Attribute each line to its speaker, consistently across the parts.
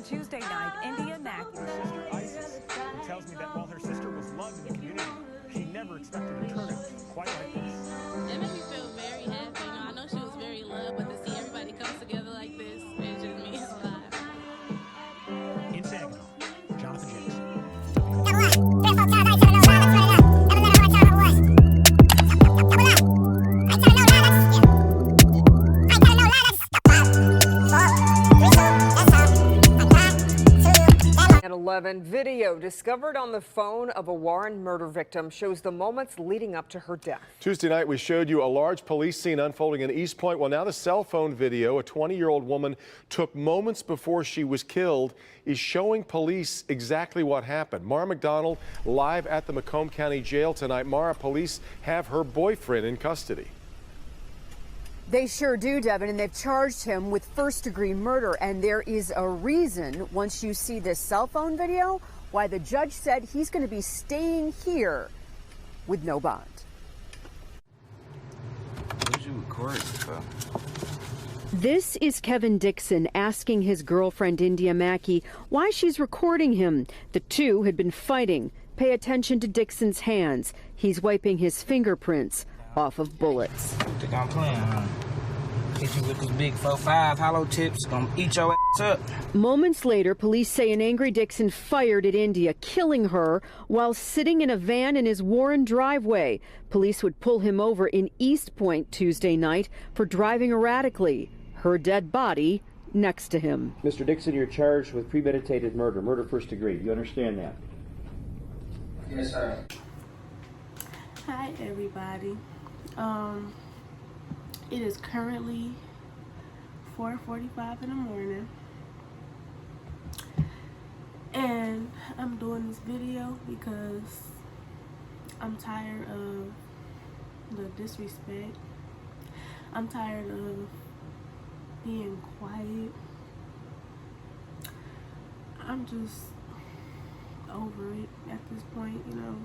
Speaker 1: On Tuesday night, Indi and Mackey.
Speaker 2: Her sister Isis tells me that while her sister was loved in the community, she never expected to turn out quite like this.
Speaker 3: It made me feel very happy. You know, I know she was very loved, but to see everybody come together like this, it just means a lot.
Speaker 2: In Saginaw, Jonathan Jakes.
Speaker 4: At 11, video discovered on the phone of a Warren murder victim shows the moments leading up to her death.
Speaker 5: Tuesday night, we showed you a large police scene unfolding in East Point. Well, now the cell phone video a 20-year-old woman took moments before she was killed is showing police exactly what happened. Mara McDonald live at the Macomb County Jail tonight. Mara, police have her boyfriend in custody.
Speaker 4: They sure do, Devin, and they've charged him with first-degree murder. And there is a reason, once you see this cell phone video, why the judge said he's going to be staying here with no bond.
Speaker 6: What did you record for?
Speaker 4: This is Kevin Dixon asking his girlfriend, Indi Mackey, why she's recording him. The two had been fighting. Pay attention to Dixon's hands. He's wiping his fingerprints off of bullets.
Speaker 6: You think I'm playing, huh? Hit you with this big 4.5 hollow tips, gonna eat your ass up.
Speaker 4: Moments later, police say an angry Dixon fired at India, killing her while sitting in a van in his Warren driveway. Police would pull him over in East Point Tuesday night for driving erratically. Her dead body next to him.
Speaker 7: Mr. Dixon, you're charged with premeditated murder first degree. You understand that?
Speaker 6: Yes, sir.
Speaker 8: Hi, everybody. It is currently 4:45 in the morning, and I'm doing this video because I'm tired of the disrespect. I'm tired of being quiet. I'm just over it at this point, you know.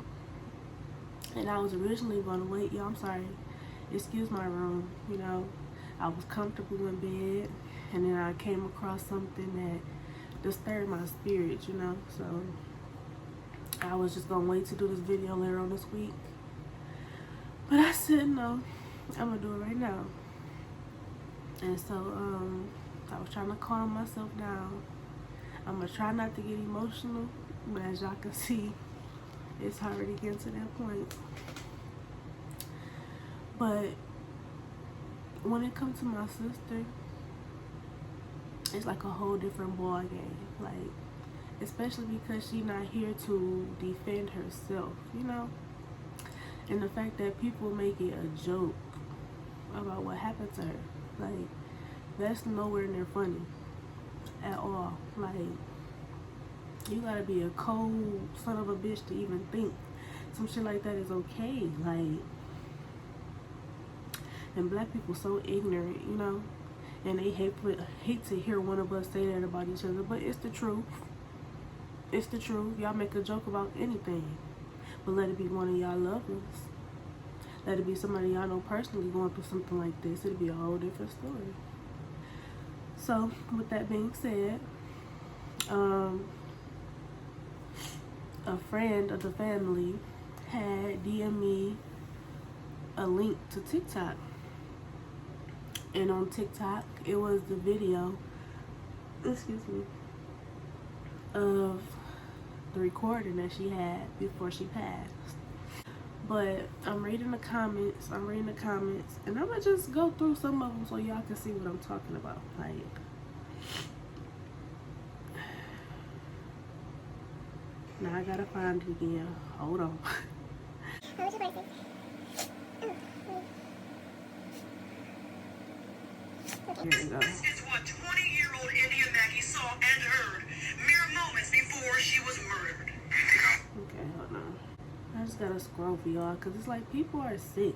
Speaker 8: And I was originally going to wait. I'm sorry. Excuse my room, you know. I was comfortable in bed, and then I came across something that disturbed my spirit, you know. So I was just going to wait to do this video later on this week. But I said no. I'm going to do it right now. And so I was trying to calm myself down. I'm going to try not to get emotional, but as y'all can see, it's already getting to that point. But when it comes to my sister, it's like a whole different ball game. Like, especially because she's not here to defend herself, you know? And the fact that people make it a joke about what happened to her, like, that's nowhere near funny at all. Like, you gotta be a cold son of a bitch to even think some shit like that is okay. Like, and black people so ignorant, you know, and they hate to hear one of us say that about each other, but it's the truth. It's the truth. Y'all make a joke about anything, but let it be one of y'all loved ones. Let it be somebody y'all know personally going through something like this. It'll be a whole different story. So, with that being said, a friend of the family had DM'd me a link to TikTok. And on TikTok, it was the video, excuse me, of the recording that she had before she passed. But I'm reading the comments, and I'm gonna just go through some of them so y'all can see what I'm talking about. Like, now I gotta find it again. Hold on. Here we go.
Speaker 9: This is what 20-year-old Indi Mackey saw and heard mere moments before she was murdered.
Speaker 8: Okay, hold on. I just gotta scroll for y'all because it's like people are sick.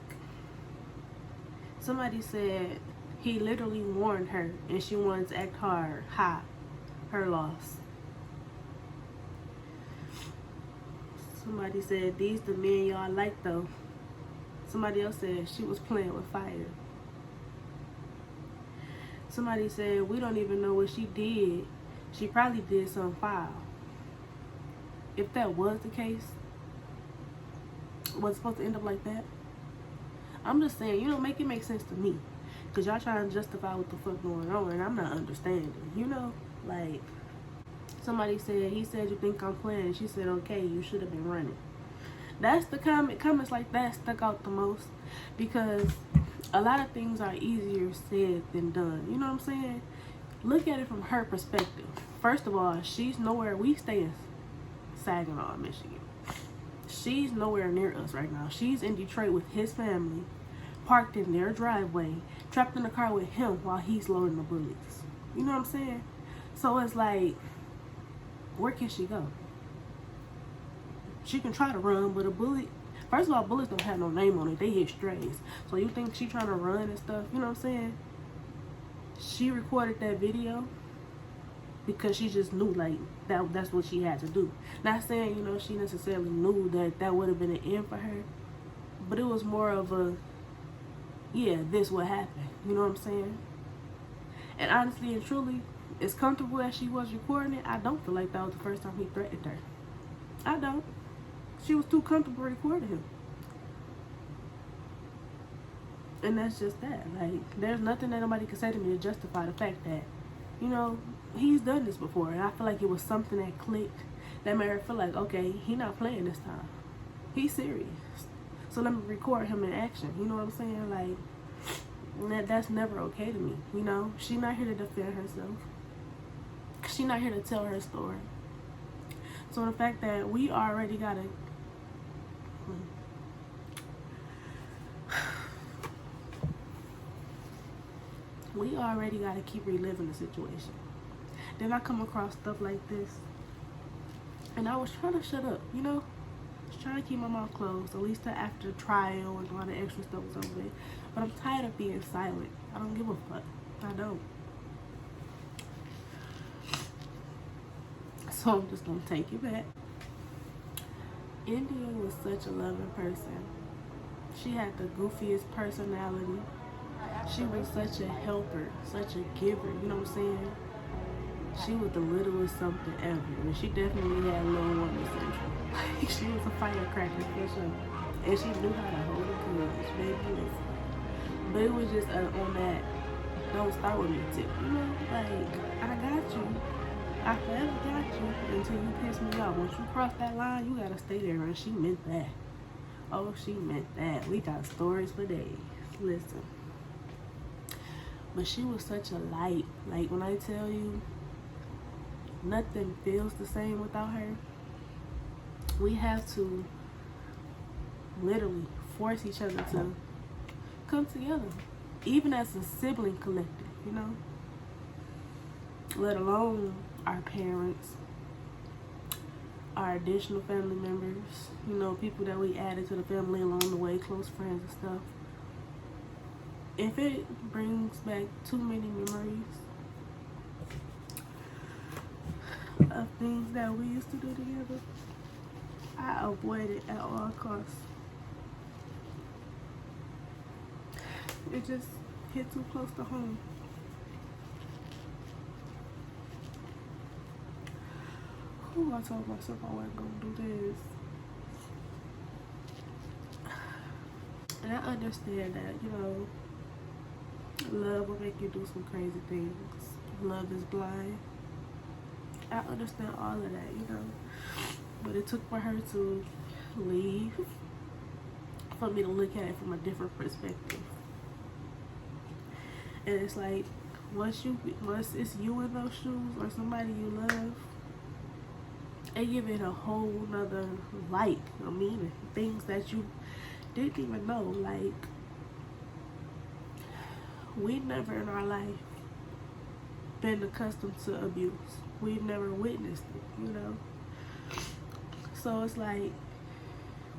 Speaker 8: Somebody said he literally warned her and she wanted to act hard. Ha. Her loss. Somebody said these the men y'all like though. Somebody else said she was playing with fire. Somebody said we don't even know what she did she probably did some foul. If that was the case, was it supposed to end up like that? I'm just saying, you know, make it make sense to me. Because y'all trying to justify what the fuck going on, and I'm not understanding. You know, like, somebody said, he said, you think I'm playing? And she said, okay, you should have been running. That's the comments like that stuck out the most. Because a lot of things are easier said than done. You know what I'm saying? Look at it from her perspective. First of all, she's nowhere. We stay in Saginaw, Michigan. She's nowhere near us right now. She's in Detroit with his family, parked in their driveway, trapped in the car with him while he's loading the bullets. You know what I'm saying? So it's like, where can she go? She can try to run, but a bullet, first of all, bullets don't have no name on it. They hit strays. So you think she trying to run and stuff? You know what I'm saying? She recorded that video because she just knew, like, that's what she had to do. Not saying, you know, she necessarily knew that would have been an end for her, but it was more of a, yeah, this what happened. You know what I'm saying? And honestly and truly, as comfortable as she was recording it, I don't feel like that was the first time he threatened her. I don't. She was too comfortable recording him. And that's just that. Like, there's nothing that nobody can say to me to justify the fact that, you know, he's done this before. And I feel like it was something that clicked that made her feel like, okay, he not playing this time. He's serious. So let me record him in action. You know what I'm saying? Like, that's never okay to me. You know, she's not here to defend herself. She's not here to tell her story. So the fact that we already gotta keep reliving the situation. Then I come across stuff like this, and I was trying to shut up, you know? I was trying to keep my mouth closed, at least till after the trial and all the extra stuff was over with. But I'm tired of being silent. I don't give a fuck. I don't. So I'm just gonna take it back. India was such a loving person. She had the goofiest personality. She was such a helper, such a giver, you know what I'm saying? She was the littlest something ever, and she definitely had low woman syndrome. Like, she was a firecracker for sure. And she knew how to hold a grudge, baby, listen. But it was just on that, don't start with me tip, you know? Like, I got you. I forever got you until you piss me off. Once you cross that line, you gotta stay there, and she meant that. Oh, she meant that. We got stories for days. Listen. But she was such a light. Like, when I tell you, nothing feels the same without her. We have to literally force each other to come together. Even as a sibling collective, you know? Let alone our parents, our additional family members, you know, people that we added to the family along the way, close friends and stuff. If it brings back too many memories of things that we used to do together, I avoid it at all costs. It just hit too close to home. Ooh, I told myself I wasn't gonna do this. And I understand that, you know, love will make you do some crazy things. Love is blind. I understand all of that, you know. But it took for her to leave, for me to look at it from a different perspective. And it's like, once it's you in those shoes or somebody you love, they give it a whole nother light, I mean, things that you didn't even know. Like, we've never in our life been accustomed to abuse. We've never witnessed it, you know. So it's like,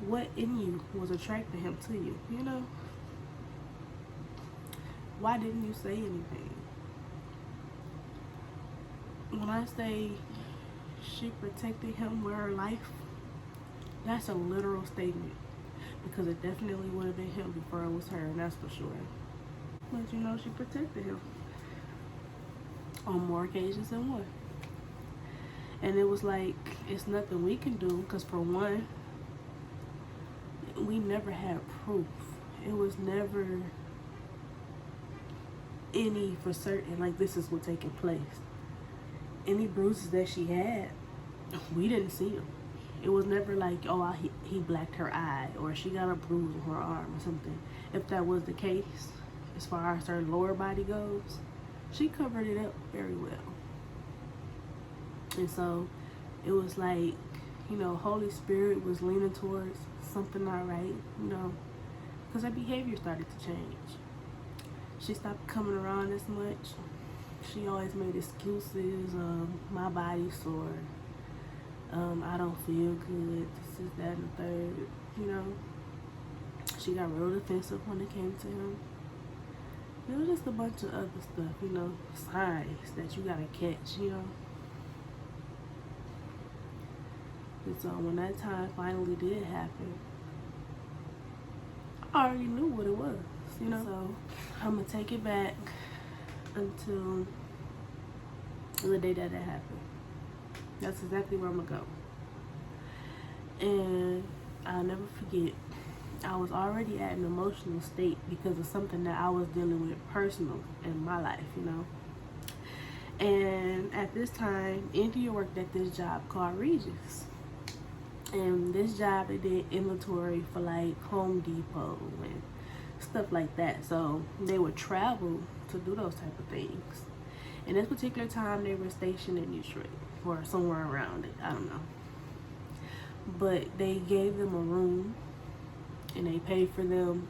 Speaker 8: what in you was attracting him to you, you know? Why didn't you say anything? When I say she protected him with her life, that's a literal statement, because it definitely would have been him before it was her, and that's for sure. But you know, she protected him on more occasions than one. And it was like, it's nothing we can do, because for one, we never had proof. It was never any for certain, like, this is what taking place. Any bruises that she had, we didn't see them. It was never like, oh, he blacked her eye, or she got a bruise on her arm or something. If that was the case, as far as her lower body goes, she covered it up very well. And so it was like, you know, Holy Spirit was leaning towards something not right, you know, because her behavior started to change. She stopped coming around as much. She always made excuses. My body's sore. I don't feel good. This is that and the third. You know, she got real defensive when it came to him. It was just a bunch of other stuff, you know, signs that you gotta catch, you know. And so when that time finally did happen, I already knew what it was, you know. So I'm gonna take it back until the day that it happened. That's exactly where I'm gonna go. And I'll never forget, I was already at an emotional state because of something that I was dealing with personal in my life, you know. And at this time, India worked at this job called Regis. And this job, they did inventory for like Home Depot and stuff like that. So they would travel to do those type of things. And this particular time, they were stationed in Detroit or somewhere around it. I don't know. But they gave them a room and they paid for them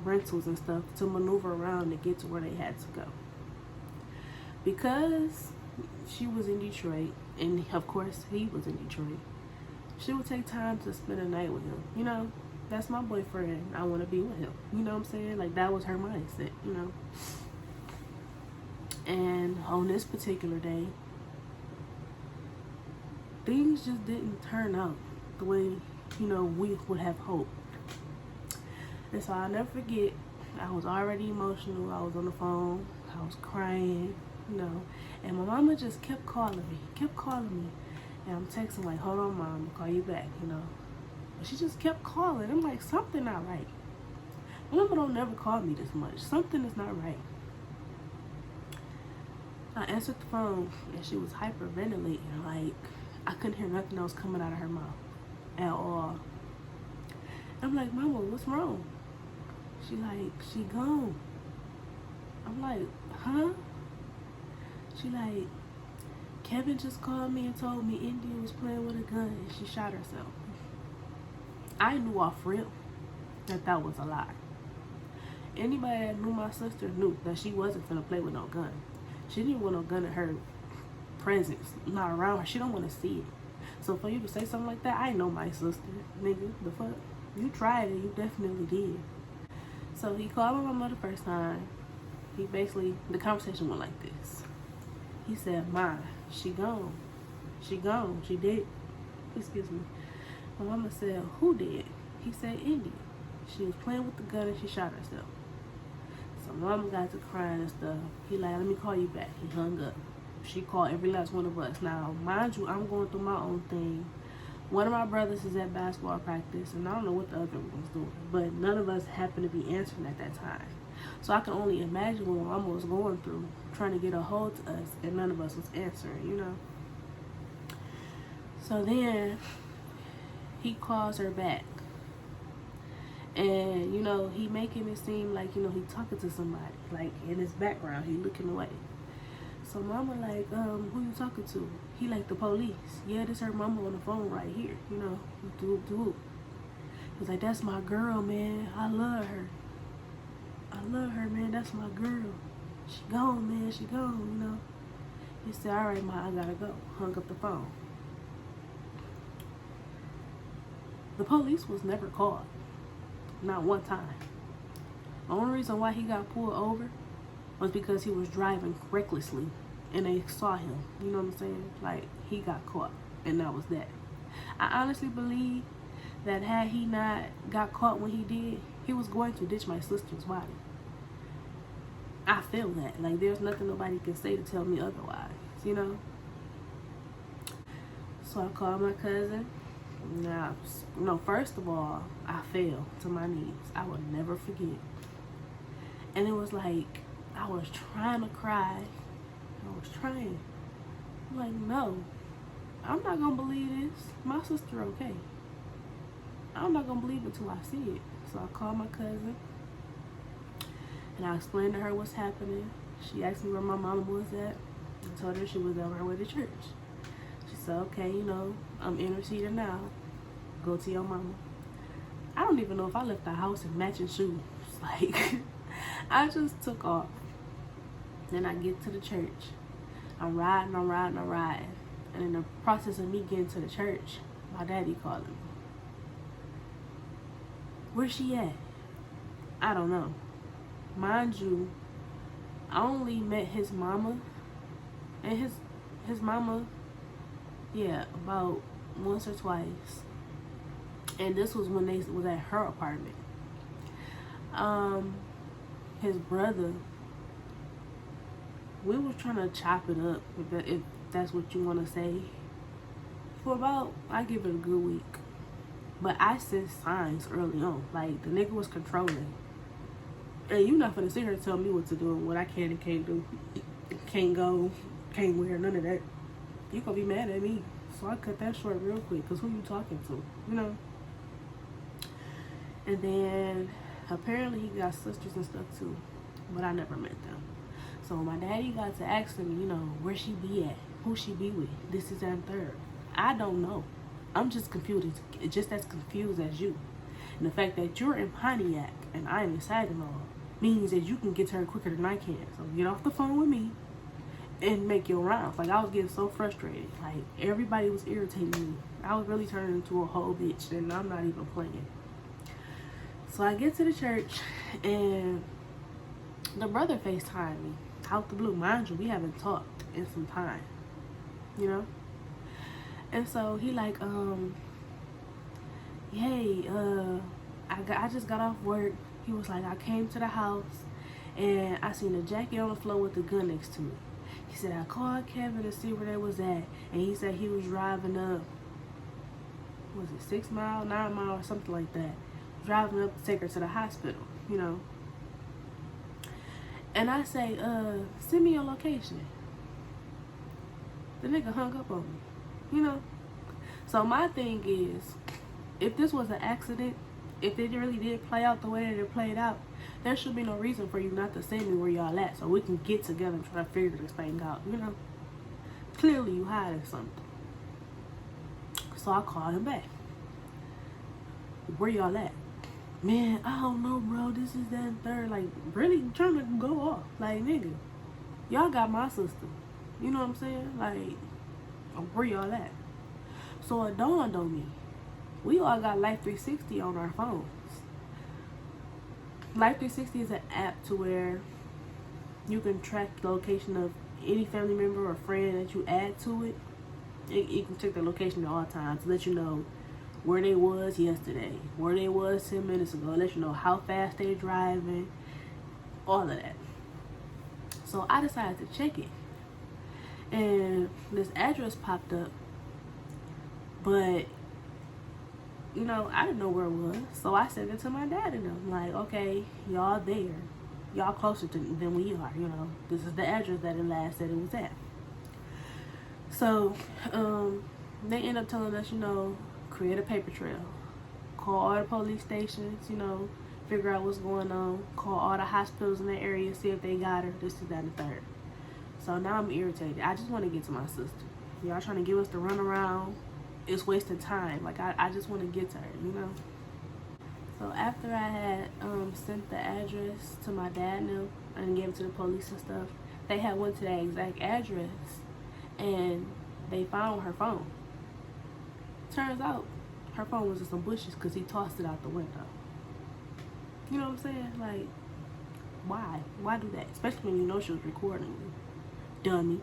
Speaker 8: rentals and stuff to maneuver around to get to where they had to go. Because she was in Detroit, and of course he was in Detroit, she would take time to spend a night with him. You know, that's my boyfriend. I want to be with him. You know what I'm saying? Like, that was her mindset, you know. And on this particular day, things just didn't turn out the way, you know, we would have hoped. And so I'll never forget, I was already emotional. I was on the phone. I was crying, you know. And my mama just kept calling me. And I'm texting like, hold on, Mom, I'll call you back, you know. But she just kept calling. I'm like, something not right. My mama don't never call me this much. Something is not right. I answered the phone, and she was hyperventilating. Like, I couldn't hear nothing else coming out of her mouth at all. I'm like, Mama, what's wrong? She like, she gone. I'm like, huh? She like, Kevin just called me and told me Indi was playing with a gun and she shot herself. I knew off rip that was a lie. Anybody that knew my sister knew that she wasn't finna play with no gun. She didn't want no gun in her presence, not around her. She don't want to see it. So for you to say something like that, I know my sister, nigga. The fuck? You tried it. You definitely did. So he called my mama the first time. He basically, the conversation went like this. He said, Ma, she gone. She gone. She did. Excuse me. My mama said, who did? He said, Indi. She was playing with the gun and she shot herself. So mama got to crying and stuff. He like, let me call you back. He hung up. She called every last one of us. Now, mind you, I'm going through my own thing. One of my brothers is at basketball practice, and I don't know what the other one was doing, but none of us happened to be answering at that time. So I can only imagine what my mama was going through, trying to get a hold to us, and none of us was answering, you know. So then he calls her back, and you know, he making it seem like, you know, he talking to somebody, like in his background, he looking away. So mama like, who you talking to? He like, the police. Yeah, this her mama on the phone right here, you know. He was like, that's my girl, man. I love her. I love her, man. That's my girl. She gone, man. She gone, you know. He said, all right, Ma, I gotta go. Hung up the phone. The police was never called. Not one time. The only reason why he got pulled over was because he was driving recklessly and they saw him. You know what I'm saying? Like, he got caught, and that was that. I honestly believe that had he not got caught when he did, he was going to ditch my sister's body. I feel that. Like, there's nothing nobody can say to tell me otherwise, you know? So I called my cousin. Now, no, first of all, I fell to my knees. I will never forget. And it was like, I was trying to cry. I was trying. I'm like, no, I'm not gonna believe this. My sister okay. I'm not gonna believe it till I see it. So I called my cousin and I explained to her what's happening. She asked me where my mama was at. I told her she was on her way to church. She said, okay, you know, I'm interceding now. Go to your mama. I don't even know if I left the house in matching shoes. Like, I just took off. Then I get to the church. I'm riding. And in the process of me getting to the church, my daddy calling me. Where's she at? I don't know. Mind you, I only met his mama and his mama, yeah, about once or twice. And this was when they was at her apartment. His brother, we was trying to chop it up, if that's what you want to say, for about, I give it a good week. But I sensed signs early on. Like, the nigga was controlling. And you not finna sit here and tell me what to do and what I can and can't do. Can't go, can't wear, none of that. You gonna be mad at me. So I cut that short real quick, because who you talking to, you know? And then, apparently he got sisters and stuff too. But I never met them. So my daddy got to asking me, you know, where she be at? Who she be with? This is and third. I don't know. I'm just confused, just as confused as you. And the fact that you're in Pontiac and I'm in Saginaw means that you can get to her quicker than I can. So get off the phone with me and make your rounds. Like, I was getting so frustrated. Like, everybody was irritating me. I was really turning into a whole bitch, and I'm not even playing. So I get to the church, and the brother FaceTimed me out the blue. Mind you, we haven't talked in some time, you know? And so he like, hey, I just got off work. He was like, I came to the house and I seen a jacket on the floor with a gun next to it. He said, I called Kevin to see where they was at. And he said he was driving up, was it 6 mile, 9 mile, or something like that. Driving up to take her to the hospital, you know. And I say, send me your location. The nigga hung up on me. You know, so my thing is, if this was an accident, if it really did play out the way that it played out, there should be no reason for you not to send me where y'all at so we can get together and try to figure this thing out, you know. Clearly you hiding something. So I called him back. Where y'all at? Man, I don't know, bro. This is that and third. Like, really trying to go off. Like, nigga, y'all got my sister. You know what I'm saying? Like, where y'all at? So it dawned on me, we all got Life 360 on our phones. Life 360 is an app to where you can track the location of any family member or friend that you add to it. You can check the location at all times to let you know where they was yesterday, where they was 10 minutes ago, let you know how fast they driving, all of that. So I decided to check it. And this address popped up, but you know, I didn't know where it was, so I sent it to my dad and I'm like, okay, y'all there, y'all closer than we are, you know, this is the address that it last said it was at. So they end up telling us, you know, create a paper trail, call all the police stations, you know, figure out what's going on, call all the hospitals in the area, see if they got her, this is that and the third. So now I'm irritated. I just want to get to my sister. Y'all trying to give us the runaround. It's wasting time. Like, I just want to get to her, you know? So after I had sent the address to my dad now and gave it to the police and stuff, they had went to that exact address and they found her phone. Turns out her phone was in some bushes because he tossed it out the window. You know what I'm saying? Like, why? Why do that? Especially when you know she was recording you. Dummy.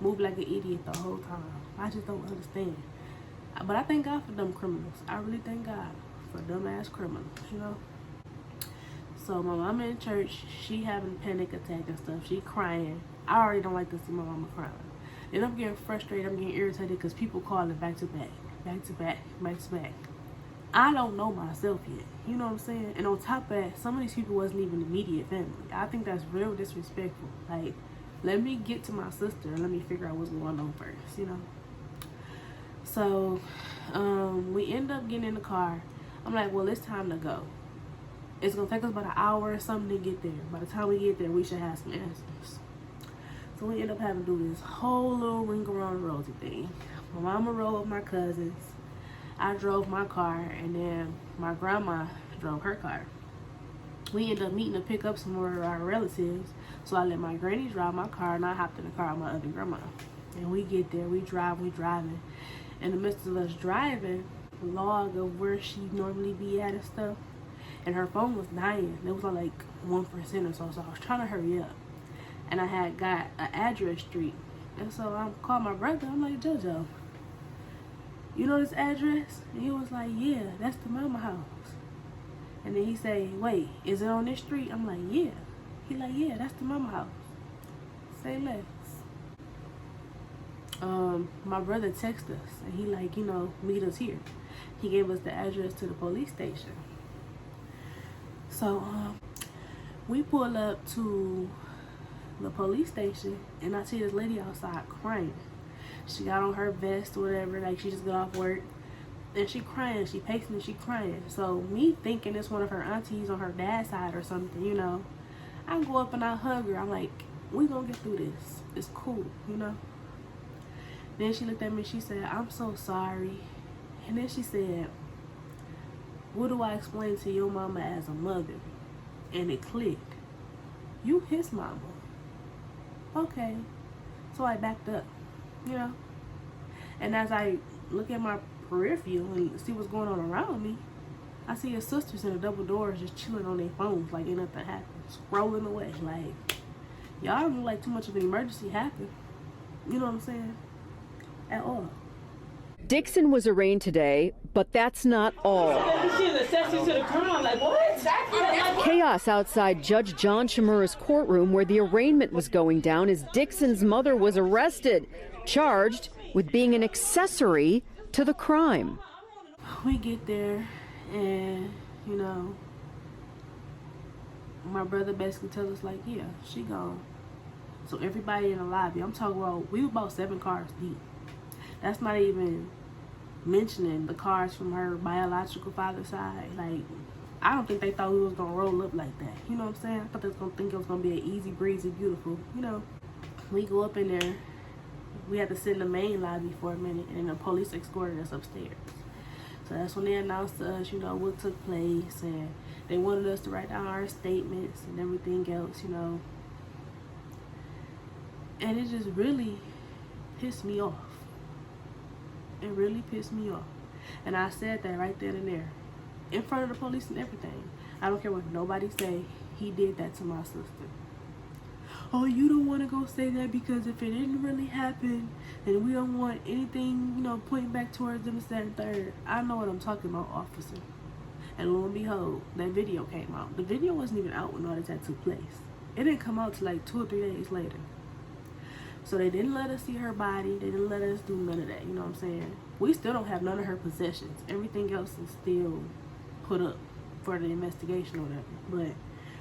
Speaker 8: Move like an idiot the whole time. I just don't understand. But I thank God for dumb criminals. I really thank God for dumbass criminals, you know? So my mama in church, she having a panic attack and stuff. She crying. I already don't like to see my mama crying. And I'm getting frustrated, I'm getting irritated because people calling back to back, back to back, back to back. I don't know myself yet, you know what I'm saying? And on top of that, some of these people wasn't even immediate family. I think that's real disrespectful. Like, let me get to my sister and let me figure out what's going on first, you know? So, we end up getting in the car. I'm like, well, it's time to go. It's gonna take us about an hour or something to get there. By the time we get there, we should have some answers. So we end up having to do this whole little ring around rosy thing. My mama rode with my cousins. I drove my car, and then my grandma drove her car. We ended up meeting to pick up some more of our relatives. So I let my granny drive my car, and I hopped in the car with my other grandma. And we get there, we driving. In the midst of us driving, the log of where she normally be at and stuff, and her phone was dying. It was on like 1% or so, so I was trying to hurry up. And I had got an address street. And so I called my brother. I'm like, JoJo, you know this address? And he was like, yeah, that's the mama house. And then he say, wait, is it on this street? I'm like, yeah. He like, yeah, that's the mama house. Say less. My brother texted us, and he like, you know, meet us here. He gave us the address to the police station. So, we pull up to the police station, and I see this lady outside crying. She got on her vest or whatever, like she just got off work, and she crying, she pacing and she crying. So me thinking it's one of her aunties on her dad's side or something, you know, I go up and I hug her. I'm like, we gonna get through this, it's cool, you know. Then she looked at me and she said, I'm so sorry. And then she said, what do I explain to your mama as a mother? And it clicked. You his mama. Okay. So I backed up, you know. And as I look at my peripheral and see what's going on around me, I see his sisters in the double doors just chilling on their phones like ain't nothing happened. Scrolling away. Like, y'all don't look like too much of an emergency happened. You know what I'm saying? At all.
Speaker 4: Dixon was arraigned today, but that's not all.
Speaker 8: She's accessory to the crime. Like, what?
Speaker 4: Chaos outside Judge John Shimura's courtroom where the arraignment was going down as Dixon's mother was arrested, charged with being an accessory to the crime.
Speaker 8: We get there, and, you know, my brother basically tells us, like, yeah, she gone. So everybody in the lobby, I'm talking about, we were about 7 cars deep. That's not even mentioning the cars from her biological father's side. Like, I don't think they thought we was gonna roll up like that. You know what I'm saying? I thought they was gonna think it was gonna be an easy breezy, beautiful. You know, we go up in there. We had to sit in the main lobby for a minute, and the police escorted us upstairs. So that's when they announced to us, you know, what took place, and they wanted us to write down our statements and everything else, you know. And it just really pissed me off. It really pissed me off. And I said that right then and there, in front of the police and everything. I don't care what nobody say, he did that to my sister. Oh, you don't want to go say that because if it didn't really happen, then we don't want anything, you know, pointing back towards them, that, and third. I know what I'm talking about, officer. And lo and behold, that video came out. The video wasn't even out when all this had took place. It didn't come out till like 2 or 3 days later. So they didn't let us see her body. They didn't let us do none of that. You know what I'm saying? We still don't have none of her possessions. Everything else is still put up for the investigation or whatever. But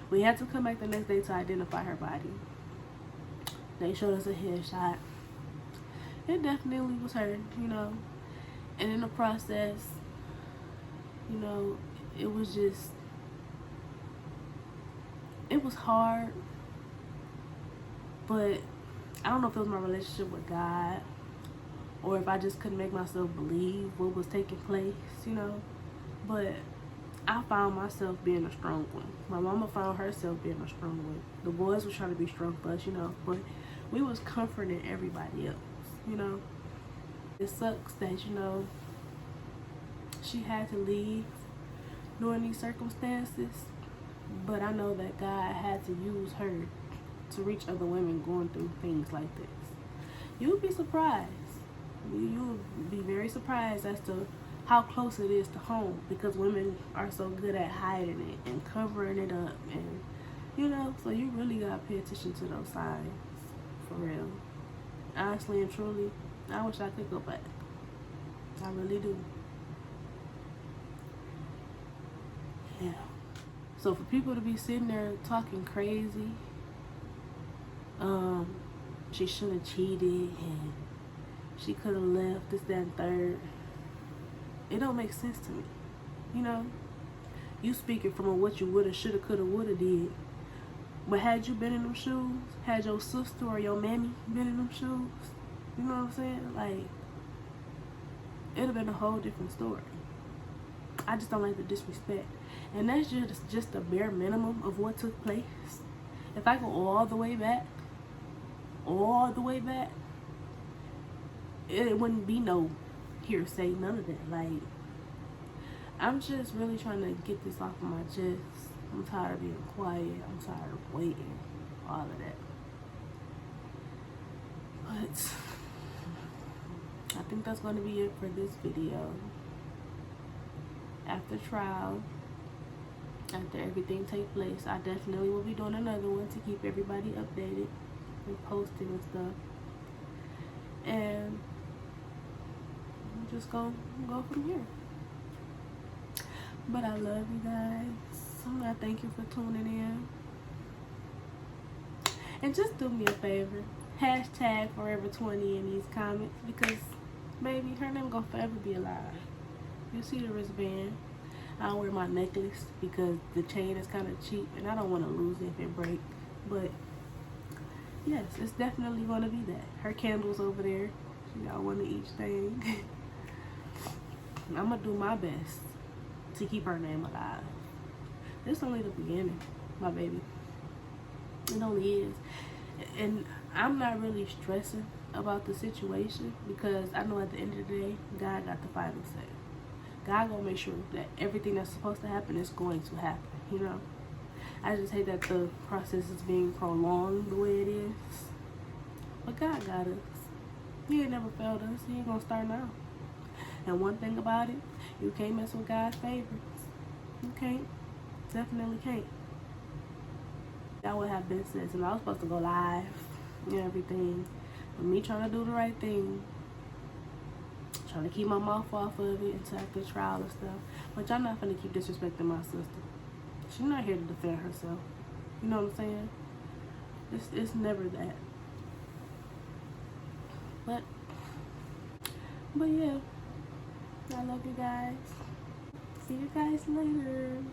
Speaker 8: we had to come back the next day to identify her body. They showed us a headshot. It definitely was her, you know. And in the process, you know, it was just, it was hard. But I don't know if it was my relationship with God or if I just couldn't make myself believe what was taking place, you know. But I found myself being a strong one. My mama found herself being a strong one. The boys were trying to be strong for us, you know, but we was comforting everybody else, you know. It sucks that, you know, she had to leave during these circumstances, but I know that God had to use her to reach other women going through things like this. You'll be surprised. You'll be very surprised as to how close it is to home, because women are so good at hiding it and covering it up, and you know, so you really gotta pay attention to those signs, for real. Honestly and truly, I wish I could go back. I really do. Yeah. So for people to be sitting there talking crazy, she should have cheated and she could have left, this, that, and third. It don't make sense to me. You know? You speaking from what you woulda, shoulda, coulda, woulda did. But had you been in them shoes, had your sister or your mammy been in them shoes, you know what I'm saying? Like, it'd have been a whole different story. I just don't like the disrespect. And that's just the bare minimum of what took place. If I go all the way back, it wouldn't be no hearsay, none of that. Like, I'm just really trying to get this off of my chest. I'm tired of being quiet. I'm tired of waiting. All of that. But I think that's going to be it for this video. After trial, after everything takes place, I definitely will be doing another one to keep everybody updated and posting and stuff. And I'm just going to go from here. But I love you guys. I thank you for tuning in. And just do me a favor. Hashtag Forever20 in these comments, because maybe her name gonna forever be alive. You see the wristband. I don't wear my necklace because the chain is kind of cheap and I don't want to lose it if it breaks. But yes, it's definitely going to be that. Her candle's over there. She got one of each thing. I'm going to do my best to keep her name alive. This is only the beginning, my baby. It only is. And I'm not really stressing about the situation because I know at the end of the day, God got the final say. God gonna make sure that everything that's supposed to happen is going to happen, you know? I just hate that the process is being prolonged the way it is. But God got us. He ain't never failed us. He ain't gonna start now. And one thing about it, you can't mess with God's favorites. You can't. Definitely can't. That would have been sense. And I was supposed to go live and everything. But me trying to do the right thing. Trying to keep my mouth off of it until after trial and stuff. But y'all not finna keep disrespecting my sister. She's not here to defend herself. You know what I'm saying? It's never that. But yeah. I love you guys. See you guys later.